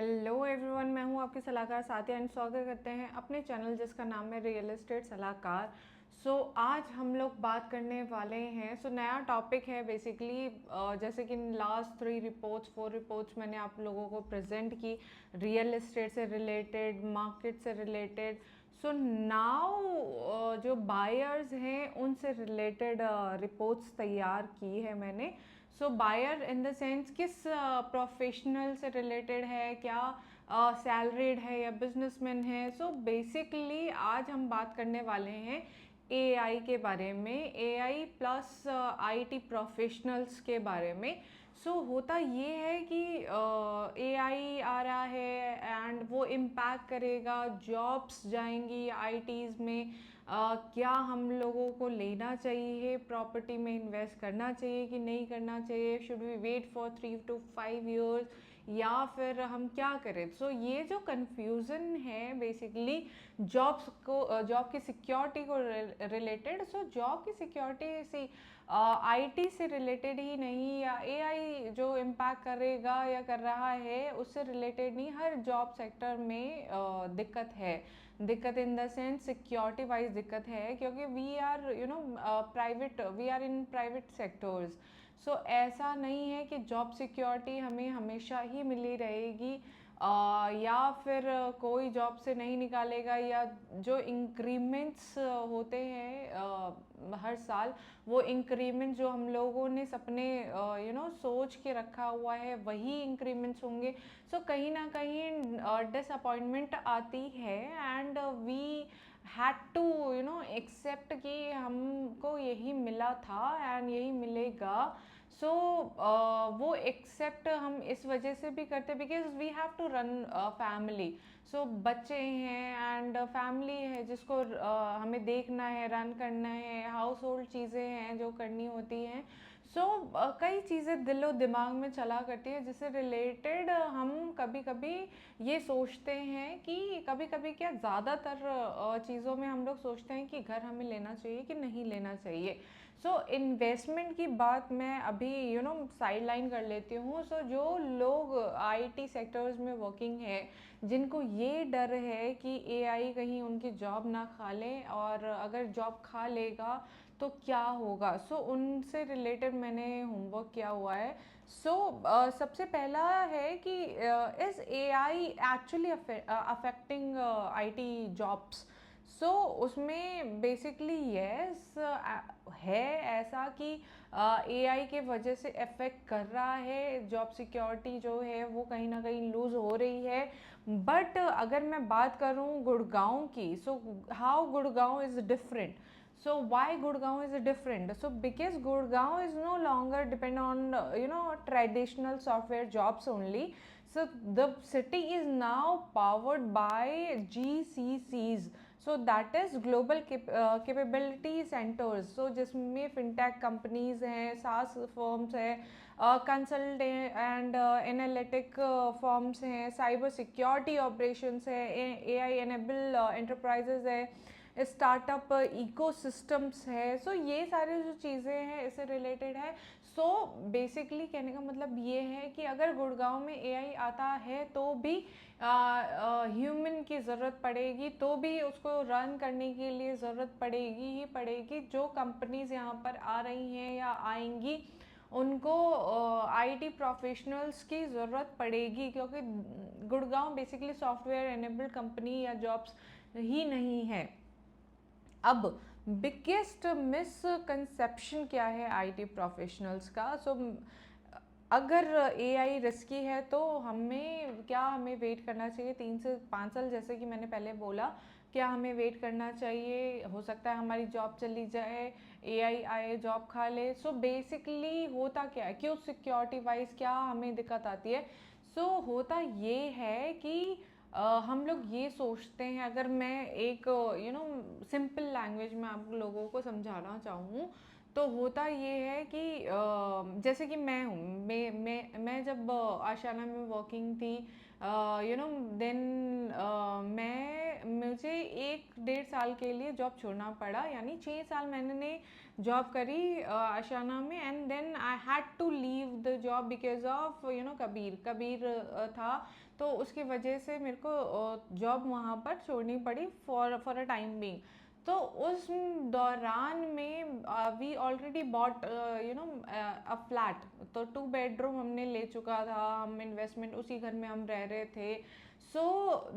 Hello everyone, मैं हूं आपकी सलाहकार साथिया एंड स्वागत करते हैं अपने चैनल जिसका नाम है रियल एस्टेट सलाहकार। आज हम लोग बात करने वाले हैं। नया टॉपिक है बेसिकली, जैसे कि लास्ट 4 रिपोर्ट्स मैंने आप लोगों को प्रेजेंट की रियल एस्टेट से रिलेटेड, मार्केट से रिलेटेड। नाउ जो बायर्स हैं उनसे रिलेटेड रिपोर्ट्स तैयार की है मैंने। बायर इन द सेंस किस प्रोफेशनल से रिलेटेड है, क्या सैलरीड है या बिजनेसमैन है। बेसिकली आज हम बात करने वाले हैं एआई के बारे में, एआई प्लस आईटी प्रोफेशनल्स के बारे में। होता ये है कि एआई आ रहा है एंड वो इम्पैक्ट करेगा, जॉब्स जाएंगी आईटीज़ में। क्या हम लोगों को लेना चाहिए, प्रॉपर्टी में इन्वेस्ट करना चाहिए कि नहीं करना चाहिए, should we wait for 3 to 5 years, या फिर हम क्या करें। ये जो कन्फ्यूज़न है बेसिकली जॉब की सिक्योरिटी को रिलेटेड। जॉब की सिक्योरिटी से आईटी से रिलेटेड ही नहीं, या एआई जो इम्पैक्ट करेगा या कर रहा है उससे रिलेटेड नहीं, हर जॉब सेक्टर में दिक्कत है। दिक्कत in the sense security wise दिक्कत है, क्योंकि we are we are in private sectors. ऐसा नहीं है कि जॉब सिक्योरिटी हमें हमेशा ही मिली रहेगी, या फिर कोई जॉब से नहीं निकालेगा, या जो इंक्रीमेंट्स होते हैं हर साल, वो इंक्रीमेंट जो हम लोगों ने सपने सोच के रखा हुआ है वही इंक्रीमेंट्स होंगे। कहीं ना कहीं डिसअपॉइंटमेंट आती है and we had to accept कि हमको यही मिला था एंड यही मिलेगा। वो एक्सेप्ट हम इस वजह से भी करते because we have to run family. बच्चे हैं एंड फैमिली है जिसको हमें देखना है, रन करना है, हाउस होल्ड चीज़ें हैं जो करनी होती हैं। कई चीज़ें दिलो दिमाग में चला करती है जिससे रिलेटेड हम कभी कभी ये सोचते हैं कि कभी कभी क्या ज़्यादातर चीज़ों में हम लोग सोचते हैं कि घर हमें लेना चाहिए कि नहीं लेना चाहिए। इन्वेस्टमेंट की बात मैं अभी साइड लाइन कर लेती हूँ। जो लोग आईटी सेक्टर्स में वर्किंग है, जिनको ये डर है कि एआई कहीं उनकी जॉब ना खा ले, और अगर जॉब खा लेगा तो क्या होगा, उनसे रिलेटेड मैंने होमवर्क किया हुआ है। सबसे पहला है कि is AI actually affecting IT jobs. उसमें बेसिकली यस है ऐसा कि एआई के वजह से इफ़ेक्ट कर रहा है, जॉब सिक्योरिटी जो है वो कहीं ना कहीं लूज़ हो रही है। बट अगर मैं बात करूँ गुड़गांव की, how Gurgaon is different. Why Gurgaon is different? Because Gurgaon is no longer depend on traditional software jobs only. The city is now powered by GCCs. That is global capability centers. जिसमें fintech companies हैं, SaaS firms हैं, consultant and analytic firms हैं, cyber security operations है, AI enable enterprises है, startup ecosystems है। ये सारे जो चीज़ें हैं इससे रिलेटेड है। बेसिकली कहने का मतलब ये है कि अगर गुड़गांव में एआई आता है तो भी ह्यूमन की ज़रूरत पड़ेगी, तो भी उसको रन करने के लिए ज़रूरत पड़ेगी ही पड़ेगी। जो कंपनीज यहाँ पर आ रही हैं या आएंगी उनको आईटी प्रोफेशनल्स की ज़रूरत पड़ेगी, क्योंकि Gurgaon basically software enabled company या जॉब्स ही नहीं है। अब बिगेस्ट मिसकंसेप्शन क्या है आईटी प्रोफेशनल्स का। अगर एआई रिस्की है तो हमें वेट करना चाहिए 3 से 5 साल, जैसे कि मैंने पहले बोला। क्या हमें वेट करना चाहिए? हो सकता है हमारी जॉब चली जाए, एआई आए जॉब खा ले। बेसिकली होता क्या है, क्यों सिक्योरिटी वाइज क्या हमें दिक्कत आती है। होता ये है कि हम लोग ये सोचते हैं, अगर मैं एक सिंपल लैंग्वेज में आप लोगों को समझाना चाहूँ तो होता ये है कि जैसे कि मैं हूँ, मैं जब आशियाना में वर्किंग थी, देन मुझे 1-1.5 साल के लिए जॉब छोड़ना पड़ा, यानी 6 साल मैंने जॉब करी आशियाना में, and then I had to leave the job because of Kabir था। तो उसकी वजह से मेरे को जॉब वहाँ पर छोड़नी पड़ी फॉर अ टाइम बीइंग। तो उस दौरान में we already bought a flat, तो 2 बेडरूम हमने ले चुका था, हम इन्वेस्टमेंट उसी घर में हम रह रहे थे। सो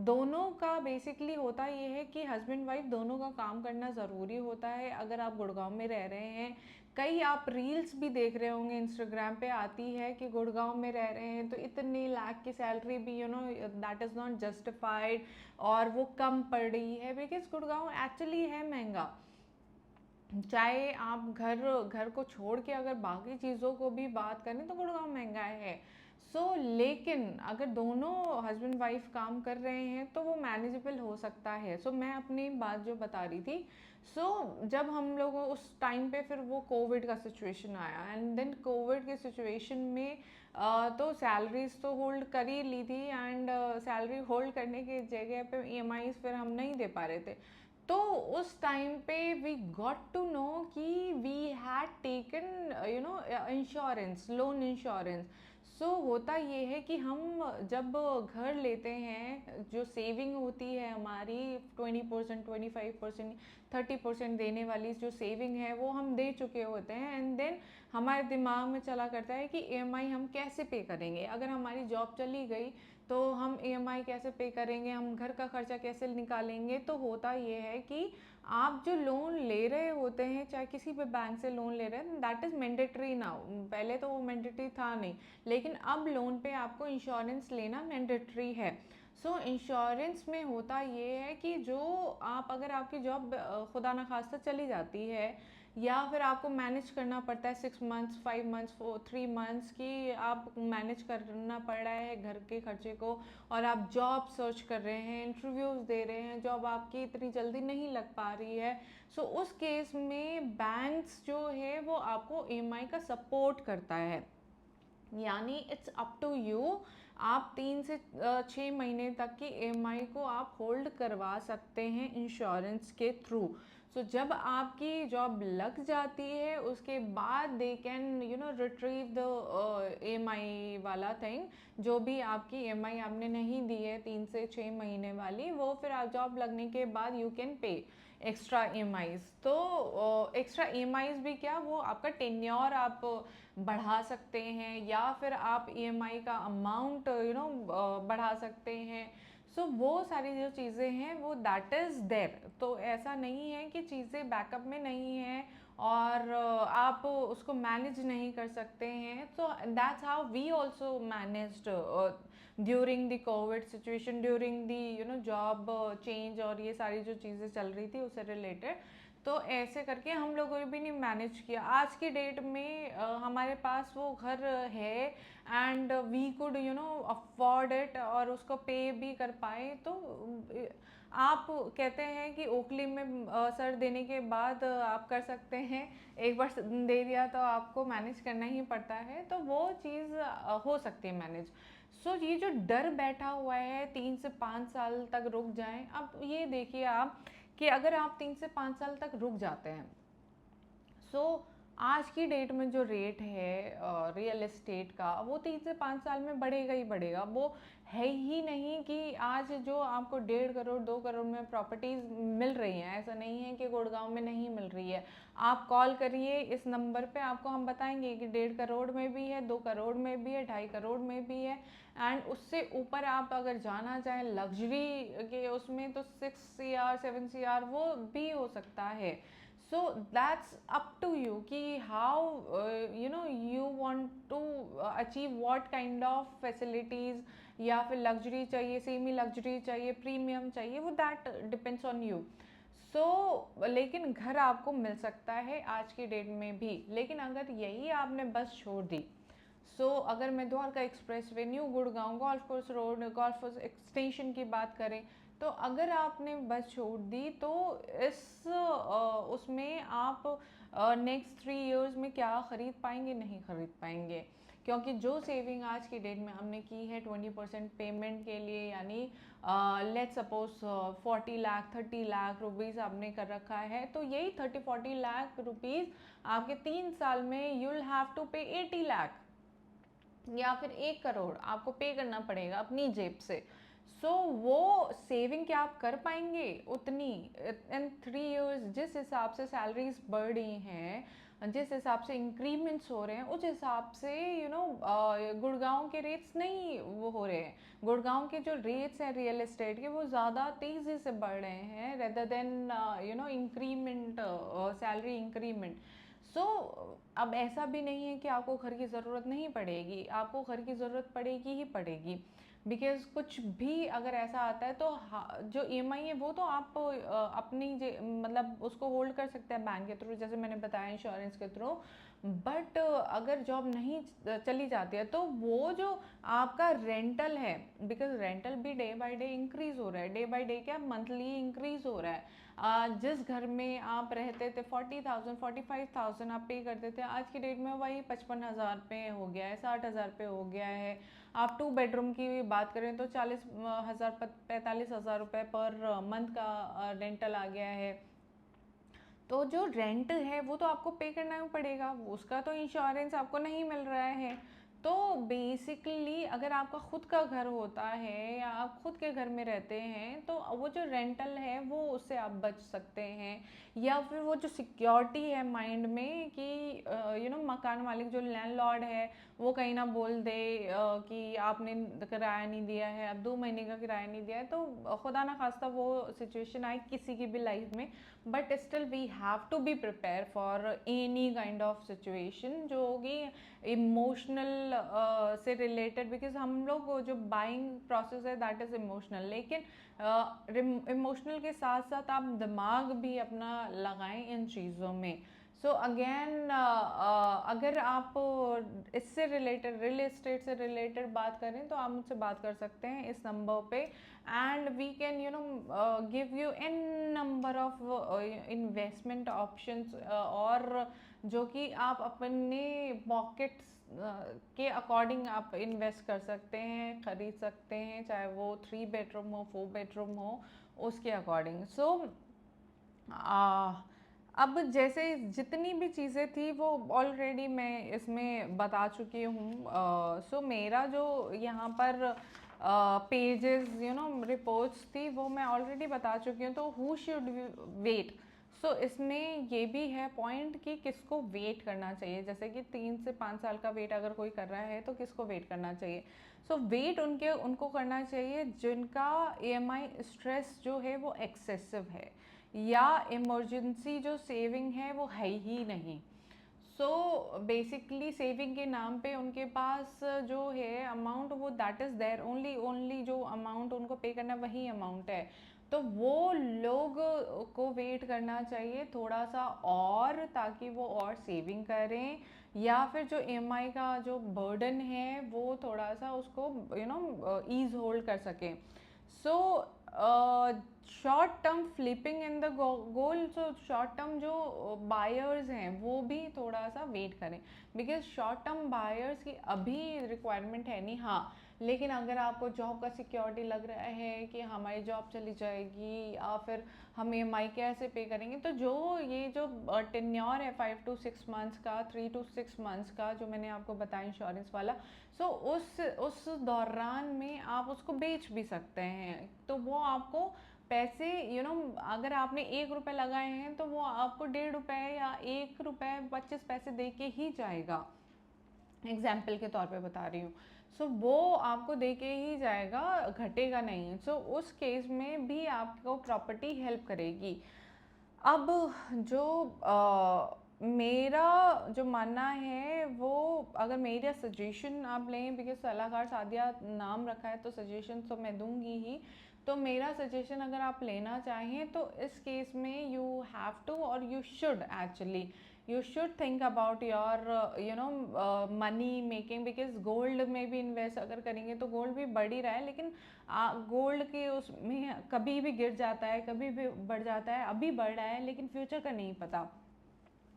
दोनों का बेसिकली होता ये है कि हस्बैंड वाइफ दोनों का काम करना ज़रूरी होता है अगर आप गुड़गांव में रह रहे हैं। कई आप रील्स भी देख रहे होंगे, इंस्टाग्राम पे आती है कि गुड़गांव में रह रहे हैं तो इतनी लाख की सैलरी भी दैट इज़ नॉट जस्टिफाइड और वो कम पड़ रही है, बिकॉज गुड़गांव एक्चुअली है महंगा। चाहे आप घर घर को छोड़ के अगर बाकी चीज़ों को भी बात करें तो गुड़गांव महंगा है। लेकिन अगर दोनों हस्बैंड वाइफ काम कर रहे हैं तो वो मैनेजेबल हो सकता है। मैं अपनी बात जो बता रही थी, जब हम लोग उस टाइम पे फिर वो कोविड का सिचुएशन आया, एंड देन कोविड के सिचुएशन में तो सैलरीज तो होल्ड कर ही ली थी, एंड सैलरी होल्ड करने की जगह पे ईएमआईज फिर हम नहीं दे पा रहे थे। तो उस टाइम पे वी गॉट टू नो कि we had taken insurance, loan insurance. होता ये है कि हम जब घर लेते हैं, जो सेविंग होती है हमारी 20%, 25%, 30% देने वाली जो सेविंग है वो हम दे चुके होते हैं, एंड देन हमारे दिमाग में चला करता है कि ईएमआई हम कैसे पे करेंगे। अगर हमारी जॉब चली गई तो हम ईएमआई कैसे पे करेंगे, हम घर का खर्चा कैसे निकालेंगे। तो होता ये है कि आप जो लोन ले रहे होते हैं, चाहे किसी भी बैंक से लोन ले रहे हैं, दैट इज़ मैंडेटरी नाउ। पहले तो वो मैंडेटरी था नहीं, लेकिन अब लोन पे आपको इंश्योरेंस लेना मैंडेटरी है। इंश्योरेंस में होता ये है कि जो आप, अगर आपकी जॉब खुदा न खास्ता चली जाती है या फिर आपको मैनेज करना पड़ता है 6 मंथ्स, 5 मंथ्स, 3 मंथ्स की आप मैनेज करना पड़ रहा है घर के खर्चे को, और आप जॉब सर्च कर रहे हैं, इंटरव्यूज़ दे रहे हैं, जॉब आपकी इतनी जल्दी नहीं लग पा रही है, उस केस में बैंक्स जो है वो आपको ईएमआई का सपोर्ट करता है। यानी इट्स अप टू यू, आप 3 से 6 महीने तक की ईएमआई को आप होल्ड करवा सकते हैं इंश्योरेंस के थ्रू। जब आपकी जॉब लग जाती है उसके बाद they can retrieve the EMI वाला थिंग, जो भी आपकी ईएमआई आपने नहीं दी है 3 से 6 महीने वाली, वो फिर आप जॉब लगने के बाद you can pay extra EMIs. Extra EMIs भी क्या, वो आपका टेन्योर आप बढ़ा सकते हैं, या फिर आप ईएमआई का अमाउंट बढ़ा सकते हैं। वो सारी जो चीज़ें हैं वो दैट इज़ देयर। तो ऐसा नहीं है कि चीज़ें बैकअप में नहीं हैं और आप उसको मैनेज नहीं कर सकते हैं। That's how we also managed during the COVID situation, during the job change, और ये सारी जो चीज़ें चल रही थी उससे रिलेटेड। तो ऐसे करके हम लोगों ने भी नहीं मैनेज किया। आज की डेट में हमारे पास वो घर है and we could afford it, और उसको पे भी कर पाए। आप कहते हैं कि ओखली में सर देने के बाद आप कर सकते हैं, एक बार दे दिया तो आपको मैनेज करना ही पड़ता है, तो वो चीज़ हो सकती है मैनेज। ये जो डर बैठा हुआ है 3 से 5 साल तक रुक जाएं, अब ये देखिए आप कि अगर आप 3 से 5 साल तक रुक जाते हैं, आज की डेट में जो रेट है रियल एस्टेट का, वो 3 से 5 साल में बढ़ेगा ही बढ़ेगा। वो है ही नहीं कि आज जो आपको 1.5 करोड़ 2 करोड़ में प्रॉपर्टीज़ मिल रही हैं, ऐसा नहीं है कि गुड़गांव में नहीं मिल रही है। आप कॉल करिए इस नंबर पे, आपको हम बताएंगे कि 1.5 करोड़ में भी है, 2 करोड़ में भी है, 2.5 करोड़ में भी है, एंड उससे ऊपर आप अगर जाना चाहें लग्जरी के उसमें तो 6 CR 7 CR वो भी हो सकता है। That's up to you कि how you want to achieve what kind of facilities, या फिर लग्जरी चाहिए, सेमी लग्जरी चाहिए, प्रीमियम चाहिए, वो दैट डिपेंड्स ऑन यू। लेकिन घर आपको मिल सकता है आज की डेट में भी। लेकिन अगर यही आपने बस छोड़ दी, अगर मैं Dwarka express way, new Gurgaon, golf course road, golf course extension की बात करें, तो अगर आपने बस छोड़ दी तो उसमें आप नेक्स्ट 3 इयर्स में क्या ख़रीद पाएंगे? नहीं ख़रीद पाएंगे, क्योंकि जो सेविंग आज की डेट में हमने की है 20% पेमेंट के लिए, यानी let's suppose 40 lakh 30 lakh rupees आपने कर रखा है, तो यही 30-40 लाख रुपीज़ आपके 3 साल में यू विल हैव टू पे 80 लाख। या फिर 1 करोड़ आपको पे करना पड़ेगा अपनी जेब से। सो वो सेविंग क्या आप कर पाएंगे उतनी इन 3 इयर्स? जिस हिसाब से सैलरीज बढ़ रही हैं, जिस हिसाब से इंक्रीमेंट्स हो रहे हैं, उस हिसाब से गुड़गांव के रेट्स नहीं वो हो रहे हैं। गुड़गांव के जो रेट्स हैं रियल एस्टेट के, वो ज़्यादा तेज़ी से बढ़ रहे हैं rather than increment, salary increment. So अब ऐसा भी नहीं है कि आपको घर की ज़रूरत नहीं पड़ेगी, आपको घर की ज़रूरत पड़ेगी ही पड़ेगी। बिकॉज कुछ भी अगर ऐसा आता है तो जो ईएमआई है वो तो आप अपनी मतलब उसको होल्ड कर सकते हैं बैंक के थ्रू, जैसे मैंने बताया इंश्योरेंस के थ्रू। बट अगर जॉब नहीं चली जाती है तो वो जो आपका रेंटल है, बिकॉज रेंटल भी डे बाय डे इंक्रीज हो रहा है, डे बाय डे क्या मंथली इंक्रीज हो रहा है। जिस घर में आप रहते थे 40,000 45,000 आप पे करते थे, आज की डेट में वही 55,000 पे हो गया है, 60,000 पे हो गया है। आप 2 बेडरूम की बात करें तो 40,000 45,000 रुपये पर मंथ का रेंटल आ गया है। तो जो रेंट है वो तो आपको पे करना ही पड़ेगा, उसका तो इंश्योरेंस आपको नहीं मिल रहा है। तो बेसिकली अगर आपका खुद का घर होता है या आप खुद के घर में रहते हैं तो वो जो रेंटल है वो उससे आप बच सकते हैं। या फिर वो जो सिक्योरिटी है माइंड में कि मकान मालिक जो लैंडलॉर्ड है वो कहीं ना बोल दे कि आपने किराया नहीं दिया है, अब 2 महीने का किराया नहीं दिया है, तो खुदा ना खास्ता वो सिचुएशन आए किसी की भी लाइफ में। But still we have to be prepare for any kind of situation जो होगी इमोशनल से रिलेटेड, बिकॉज हम लोग जो बाइंग प्रोसेस है दैट इज़ इमोशनल, लेकिन इमोशनल के साथ साथ आप दिमाग भी अपना लगाएं इन चीज़ों में। सो अगेन अगर आप इससे रिलेटेड रियल एस्टेट से रिलेटेड बात करें तो आप मुझसे बात कर सकते हैं इस नंबर पे, and we can give you an number of investment options, और जो कि आप अपने पॉकेट्स के अकॉर्डिंग आप इन्वेस्ट कर सकते हैं, खरीद सकते हैं, चाहे वो 3 बेडरूम हो 4 बेडरूम हो, उसके अकॉर्डिंग। सो अब जैसे जितनी भी चीज़ें थी वो ऑलरेडी मैं इसमें बता चुकी हूँ। सो मेरा जो यहाँ पर पेजेस रिपोर्ट्स थी वो मैं ऑलरेडी बता चुकी हूँ। तो हु शुड वेट? सो इसमें ये भी है पॉइंट कि किसको वेट करना चाहिए, जैसे कि 3 से 5 साल का वेट अगर कोई कर रहा है तो किसको वेट करना चाहिए। सो वेट उनको करना चाहिए जिनका ईएमआई स्ट्रेस जो है वो एक्सेसिव है, या इमरजेंसी जो सेविंग है वो है ही नहीं। सो बेसिकली सेविंग के नाम पे उनके पास जो है अमाउंट वो दैट इज़ देयर ओनली जो अमाउंट उनको पे करना वही अमाउंट है। तो वो लोग को वेट करना चाहिए थोड़ा सा और, ताकि वो और सेविंग करें, या फिर जो ईएमआई का जो बर्डन है वो थोड़ा सा उसको ईज होल्ड कर सकें। So short term flipping in the goal, so short term जो बायर्स हैं वो भी थोड़ा सा वेट करें, बिकॉज शॉर्ट टर्म बायर्स की अभी रिक्वायरमेंट है नहीं। हाँ, लेकिन अगर आपको जॉब का सिक्योरिटी लग रहा है कि हमारी जॉब चली जाएगी या फिर हम ईएमआई कैसे पे करेंगे, तो ये जो टेन्योर है 5 to 6 मंथ्स का, 3 to 6 मंथ्स का जो मैंने आपको बताया इंश्योरेंस वाला, सो उस दौरान में आप उसको बेच भी सकते हैं। तो वो आपको पैसे अगर आपने 1 रुपये लगाए हैं तो वो आपको 1.5 रुपये या 1 रुपये 25 पैसे दे के ही जाएगा, एग्जाम्पल के तौर पे बता रही हूँ। सो वो आपको दे के ही जाएगा, घटेगा नहीं। सो उस केस में भी आपको प्रॉपर्टी हेल्प करेगी। अब जो मेरा जो मानना है वो, अगर मेरा सजेशन आप लें, बिकॉज सलाहकार सादिया नाम रखा है तो सजेशन तो मैं दूंगी ही। तो मेरा सजेशन अगर आप लेना चाहें तो इस केस में यू हैव टू और you should actually you should think about your money making, because gold में भी इन्वेस्ट अगर करेंगे तो गोल्ड भी बढ़ ही रहा है, लेकिन गोल्ड के उसमें कभी भी गिर जाता है, कभी भी बढ़ जाता है। अभी बढ़ रहा है लेकिन फ्यूचर का नहीं पता,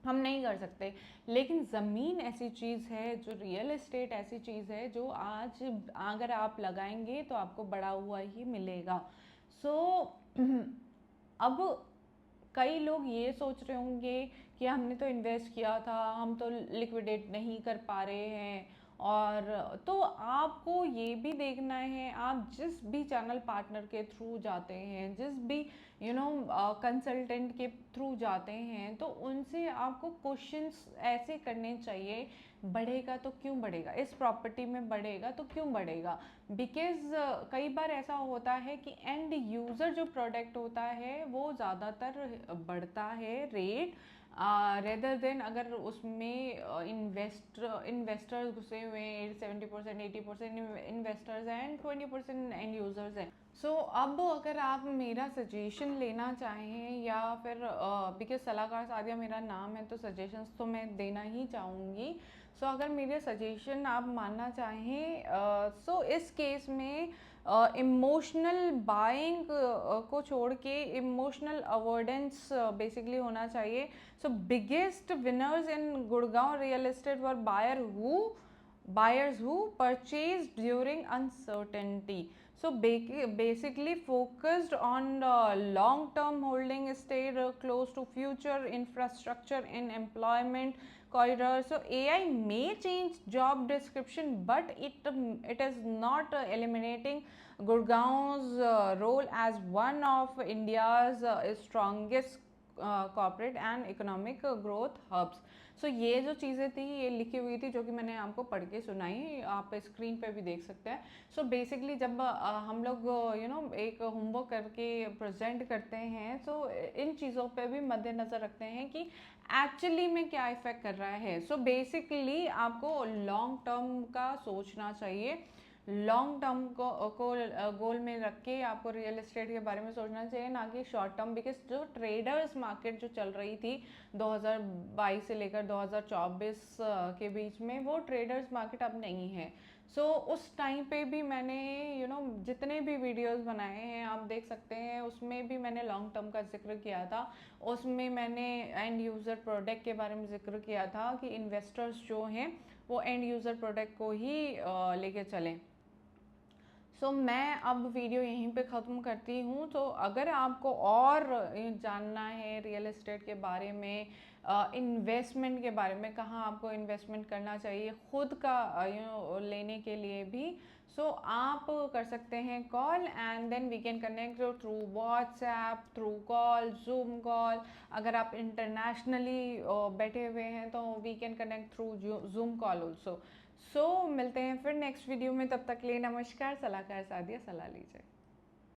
हम नहीं कर सकते। लेकिन ज़मीन ऐसी चीज़ है, जो रियल एस्टेट ऐसी चीज़ है जो आज अगर आप लगाएंगे तो आपको बढ़ा हुआ ही मिलेगा। सो अब कई लोग ये सोच रहे होंगे कि हमने तो इन्वेस्ट किया था, हम तो लिक्विडेट नहीं कर पा रहे हैं, और तो आपको ये भी देखना है, आप जिस भी चैनल पार्टनर के थ्रू जाते हैं, जिस भी कंसल्टेंट के थ्रू जाते हैं, तो उनसे आपको क्वेश्चंस ऐसे करने चाहिए, बढ़ेगा तो क्यों बढ़ेगा, इस प्रॉपर्टी में बढ़ेगा तो क्यों बढ़ेगा। बिकॉज कई बार ऐसा होता है कि एंड यूज़र जो प्रोडक्ट होता है वो ज़्यादातर बढ़ता है रेट, रेदर देन अगर उसमें इन्वेस्टर्स घुसे हुए हैं, 70% 80% इन्वेस्टर्स हैं एंड 20% एंड यूज़र्स हैं। सो अब अगर आप मेरा सजेशन लेना चाहें या फिर बिकॉज सलाहकार सादिया मेरा नाम है तो सजेशंस तो मैं देना ही चाहूँगी। सो अगर मेरे सजेशन आप मानना चाहें, सो इस केस में इमोशनल बाइंग को छोड़ के इमोशनल अवॉइडेंस बेसिकली होना चाहिए। So biggest winners in Gurgaon real estate were buyers who purchased during uncertainty. So basically focused on long term holding, stayed close to future infrastructure and employment corridors. So AI may change job description, but it is not eliminating Gurgaon's role as one of India's strongest corporate and economic growth hubs. So ये जो चीज़ें थी ये लिखी हुई थी जो कि मैंने आपको पढ़ के सुनाई, आप स्क्रीन पे भी देख सकते हैं। सो बेसिकली जब हम लोग एक होमवर्क करके प्रेजेंट करते हैं तो इन चीज़ों पे भी मद्देनज़र रखते हैं कि एक्चुअली में क्या इफेक्ट कर रहा है। सो बेसिकली आपको लॉन्ग टर्म का सोचना चाहिए, लॉन्ग टर्म को गोल में रख के आपको रियल एस्टेट के बारे में सोचना चाहिए, ना कि शॉर्ट टर्म। बिकॉज जो ट्रेडर्स मार्केट जो चल रही थी 2022 से लेकर 2024 के बीच में, वो ट्रेडर्स मार्केट अब नहीं है। सो उस टाइम पे भी मैंने जितने भी वीडियोस बनाए हैं आप देख सकते हैं, उसमें भी मैंने लॉन्ग टर्म का जिक्र किया था। उसमें मैंने एंड यूज़र प्रोडक्ट के बारे में जिक्र किया था कि इन्वेस्टर्स जो हैं वो एंड यूज़र प्रोडक्ट को ही लेके चलें। सो मैं अब वीडियो यहीं पे ख़त्म करती हूँ। तो अगर आपको और जानना है रियल एस्टेट के बारे में, इन्वेस्टमेंट के बारे में, कहाँ आपको इन्वेस्टमेंट करना चाहिए खुद का लेने के लिए भी, सो आप कर सकते हैं call and then we can connect through WhatsApp, through call, Zoom call. अगर आप इंटरनेशनली बैठे हुए हैं तो we can connect through Zoom call also. So मिलते हैं फिर नेक्स्ट वीडियो में, तब तक के लिए नमस्कार। सलाहकार सादिया, सलाह लीजिए।